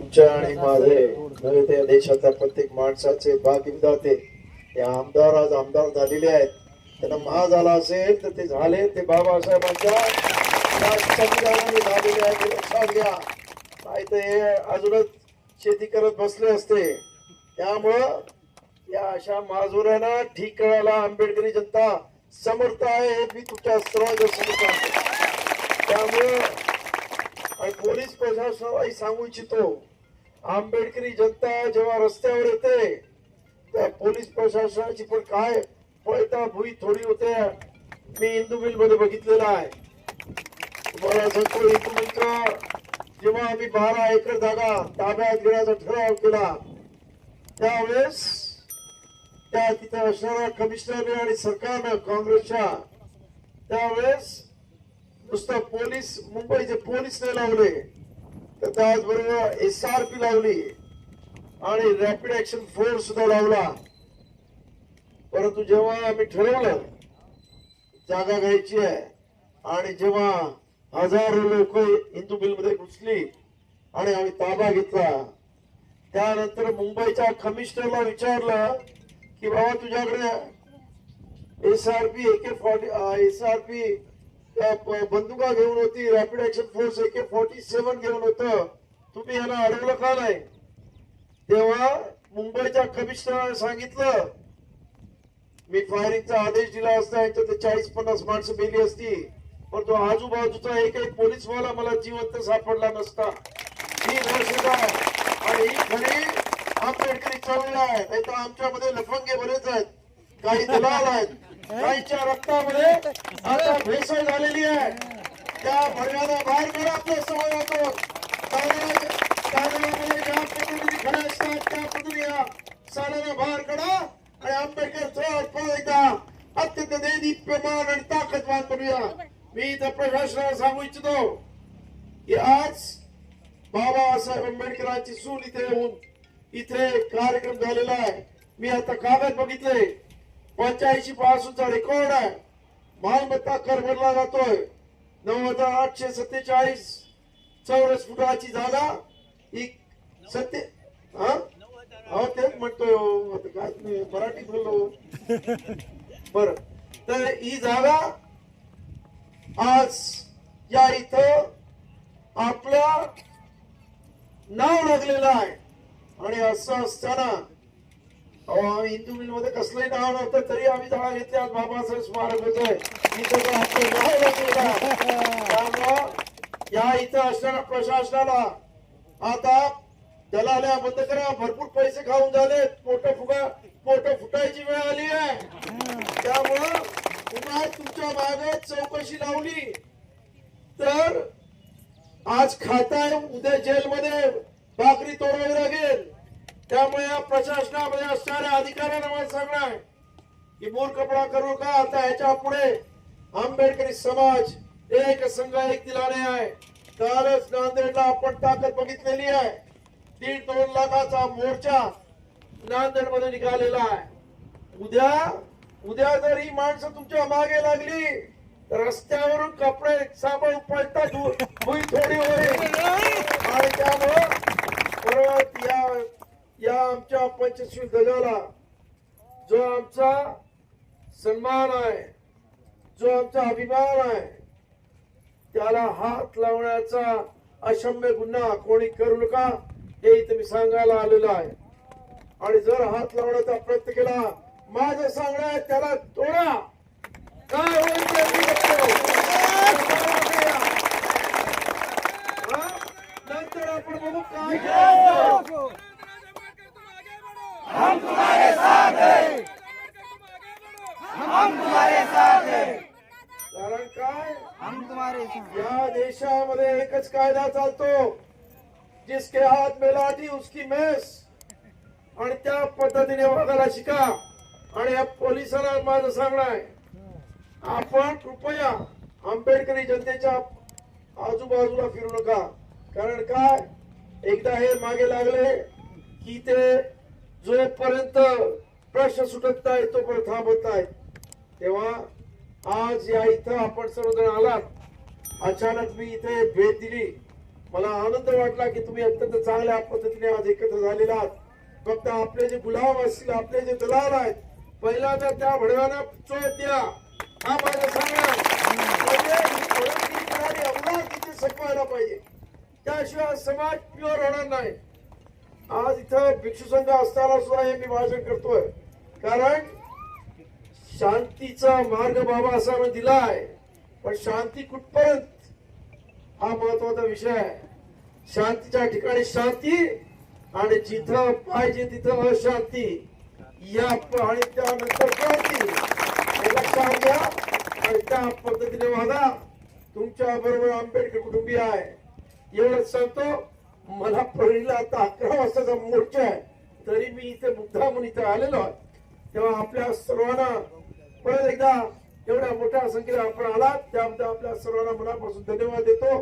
तुमच्या आणि माझे नव्हे त्या देशातल्या प्रत्येक माणसाचे भागीदाते ते आमदार आज आमदार झालेले आहेत. त्यांना महा झाला असेल तर ते झाले ते बाबासाहेबांच्या संविधानाने झालेले आहे, लक्षात घ्या. नाही तर हे अजूनच शेती करत बसले असते. त्यामुळं या अशा माजुऱ्यांना ठीक करायला आंबेडकरी जनता समर्थ आहे हे मी तुमच्या सर्वांच्या समोर सांगतो. त्यामुळे आणि पोलीस प्रशासनालाही सांगू इच्छितो, आंबेडकरी जनता जेव्हा रस्त्यावर येते त्या पोलीस प्रशासनाची पण काय पळता भुई थोडी होते. मी हिंदू मिल मध्ये बघितलेलं आहे. तुम्हाला सांगतो, हिंदू मिलचा जेव्हा आम्ही 12 एकर जागा ताब्यात घेण्याचा ठराव केला त्यावेळेस त्या तिथे असणाऱ्या कमिशनरने आणि सरकारनं काँग्रेसच्या त्यावेळेस नुसतं पोलीस मुंबईचे पोलीस नाही लावले तर त्याचबरोबर SRP लावली आणि रॅपिड ऍक्शन फोर्स सुद्धा लावला. परंतु जेव्हा आम्ही ठरवलं जागा घ्यायची आहे आणि जेव्हा हजारो लोक हिंदू मिल मध्ये घुसली आणि आम्ही ताबा घेतला त्यानंतर मुंबईच्या कमिशनरला विचारलं की बाबा तुझ्याकडे SRP SRP बंदुका घेऊन होती, रॅपिड ऍक्शन फोर्स AK-47 घेऊन होतं, तुम्ही यांना अडवलं का नाही? तेव्हा मुंबईच्या कमिशनरने सांगितलं मी फायरिंगचा आदेश दिला असता याच्यात 40-50 माणसं मेली असती, पण तो आजूबाजूचा एकही पोलीसवाला मला जिवंत सापडला नसता. ही घोषणा आणि ही खरी आंबेडकरी चळवळ आहे. नाही तर आमच्यामध्ये लफंगे बरेच आहेत, काही दलाल आहेत, काहीच्या रक्तामध्ये आता भेसळ झालेली आहे. त्या भडव्याला बाहेर करा आपल्या समाजातून. कायद्यामध्ये ज्या पद्धतीने खऱ्या असतात त्या पद्धतीने साल्याला बाहेर काढा आणि आंबेडकर चळवळ पुन्हा एकदा अत्यंत देदीप्यमान आणि ताकदवान करूया. मी इथं प्रशासनाला सांगू इच्छितो की आज बाबासाहेब आंबेडकरांची सून इथे येऊन इथे कार्यक्रम झालेला आहे. मी आता कागद बघितले, 85 पासूनचा रेकॉर्ड आहे. मालमत्ता कर भरला जातोय. 9,847 चौरस फुटाची जागा ही तेच म्हणतोय आता काय तुम्ही मराठीत बोललो बर. तर ही जागा आज या इथं आपल्या नाव लागलेलं आहे. आणि असं असताना आम्ही हिंदू मिल मध्ये कसलंही नाव नव्हतं तरी आम्ही जागा घेतली. आज बाबासाहेब स्मारक होतोय इथं आपलं नाव लागलेलं आहे. त्यामुळं या इथं असणाऱ्या प्रशासनाला आता दलाल्या बंद करा. भरपूर पैसे खाऊन झाले, पोट फुटायची वेळ आली आहे. त्यामुळं पुन्हा तुमच्या मागे चौकशी लावली तर आज खाताय उद्या जेलमध्ये भाकरी तोडावी लागेल. त्यामुळे या प्रशासनामध्ये असणाऱ्या अधिकाऱ्यांना मला सांगणं आहे की मूर्खपणा करू नका. आता ह्याच्या पुढे आंबेडकरी समाज एक संघ एक दिलाने आहे. कालच नांदेडला आपण ताकद बघितलेली आहे. 1.5-2 लाखाचा मोर्चा नांदेड मध्ये निघालेला आहे. उद्या जर ही माणसं तुमच्या मागे लागली तर रस्त्यावरून कपडे सांभाळून पळता भुई थोडी होईल. आणि त्यामुळं परत या आमच्या पंचशील ध्वजाला जो आमचा सन्मान आहे, जो आमचा अभिमान आहे, त्याला हात लावण्याचा अक्षम्य गुन्हा कोणी करू नका हे इथे मी सांगायला आलेलो आहे. आणि जर हात लावण्याचा प्रयत्न केला माझं सांगणं आहे त्याला तोडा. काय होईल ते मी बघतो. नंतर आपण बघू काय हम तुम्हारे साथ हैं, हम तुम्हारे साथ हैं. कारण काय हम तुम्हारे साथ. या देशामध्ये एकच कायदा चालतो, जिसके हात में लाठी उसकी मैस. आणि त्या पद्धतीने वागायला शिका. आणि या पोलिसांना माझं सांगणं आहे आपण कृपया आंबेडकरी जनतेच्या आजूबाजूला फिरू नका. कारण काय एकदा हे मागे लागले की ते जोपर्यंत प्रश्न सुटत नाही तोपर्यंत थांबत नाही. तेव्हा आज या इथं आपण सर्वजण आलात. अचानक मी इथे भेट दिली. मला आनंद वाटला की तुम्ही अत्यंत चांगल्या पद्धतीने आज एकत्र झालेले आहात. फक्त आपले जे गुलाम असतील, आपले जे दलाल आहेत, पहिल्यांदा त्या भडव्यांना चोप द्या, हा माझा सांगणार. म्हणजे ही फळवणी करणारी अवलाद तिथे संपवायला पाहिजे, त्याशिवाय समाज प्युअर होणार नाही. आज इथं भिक्षू संघ असताना सुद्धा हे मी भाषण करतोय, कारण शांतीचा मार्ग बाबासाहेबांनी दिलाय, पण शांती कुठपर्यंत हा महत्वाचा विषय आहे. शांतीच्या ठिकाणी शांती आणि जिथं पाहिजे तिथं अशांती, या आणि त्यानंतर क्रांती, हे लक्षात घ्या आणि त्या पद्धतीने वागा. तुमच्या बरोबर आंबेडकर कुटुंबीय आहे, एवढंच सांगतो. मला परळीला आता 11 वाजताचा मोर्चा आहे, तरी मी इथे मुद्दामून इथे आलेलो आहे. तेव्हा आपल्या सर्वांना परत एकदा एवढ्या मोठ्या संख्येने आपण आलात त्याबद्दल आपल्या सर्वांना मनापासून धन्यवाद देतो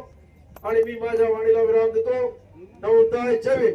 आणि मी माझ्या वाणीला विराम देतो. नवोदय जय भीम.